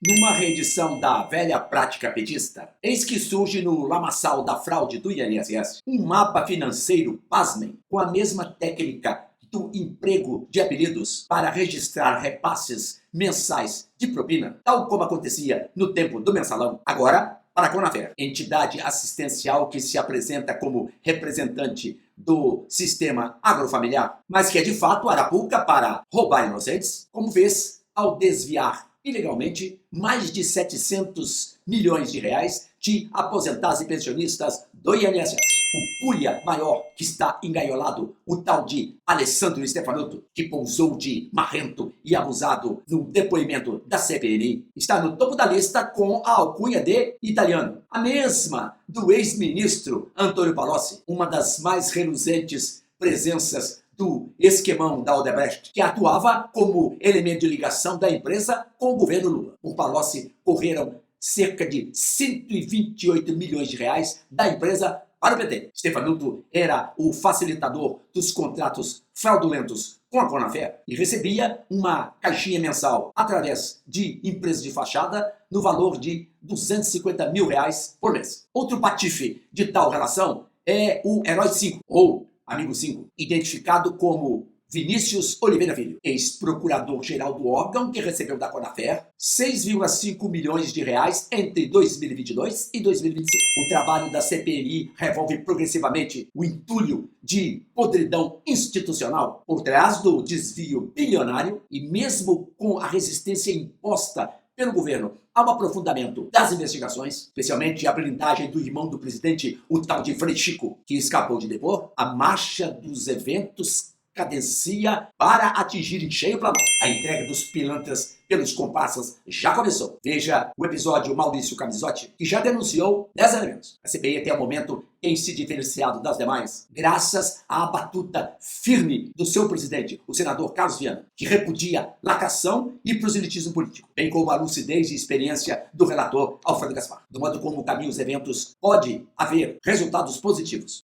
Numa reedição da velha prática petista, eis que surge no lamaçal da fraude do INSS um mapa financeiro, pasmem, com a mesma técnica do emprego de apelidos para registrar repasses mensais de propina, tal como acontecia no tempo do mensalão. Agora, para a Conafer, entidade assistencial que se apresenta como representante do sistema agrofamiliar, mas que é de fato arapuca para roubar inocentes, como fez ao desviar ilegalmente mais de 700 milhões de reais de aposentados e pensionistas do INSS. O pulha maior que está engaiolado, o tal de Alessandro Stefanotto, que pousou de marrento e abusado no depoimento da CPMI, está no topo da lista com a alcunha de italiano, a mesma do ex-ministro Antônio Palocci, uma das mais reluzentes presenças do esquemão da Odebrecht, que atuava como elemento de ligação da empresa com o governo Lula. Por Palocci correram cerca de 128 milhões de reais da empresa para o PT. Stefanotto era o facilitador dos contratos fraudulentos com a Conafer e recebia uma caixinha mensal através de empresas de fachada no valor de 250 mil reais por mês. Outro patife de tal relação é o Herói 5, ou Amigo 5, identificado como Vinícius Oliveira Filho, ex-procurador-geral do órgão que recebeu da Conafer 6,5 milhões de reais entre 2022 e 2025. O trabalho da CPMI revolve progressivamente o entulho de podridão institucional por trás do desvio bilionário e mesmo com a resistência imposta pelo governo ao aprofundamento das investigações, especialmente a blindagem do irmão do presidente, o tal de Frei Chico, que escapou de depor, a marcha dos eventos cadencia para atingir em cheio o planeta. A entrega dos pilantras pelos comparsas já começou. Veja o episódio Maurício Camisotti, que já denunciou 10 elementos. A CPI até o momento tem se diferenciado das demais graças à batuta firme do seu presidente, o senador Carlos Viana, que repudia lacração e proselitismo político, bem como a lucidez e experiência do relator Alfredo Gaspar. Do modo como caminham os eventos, pode haver resultados positivos.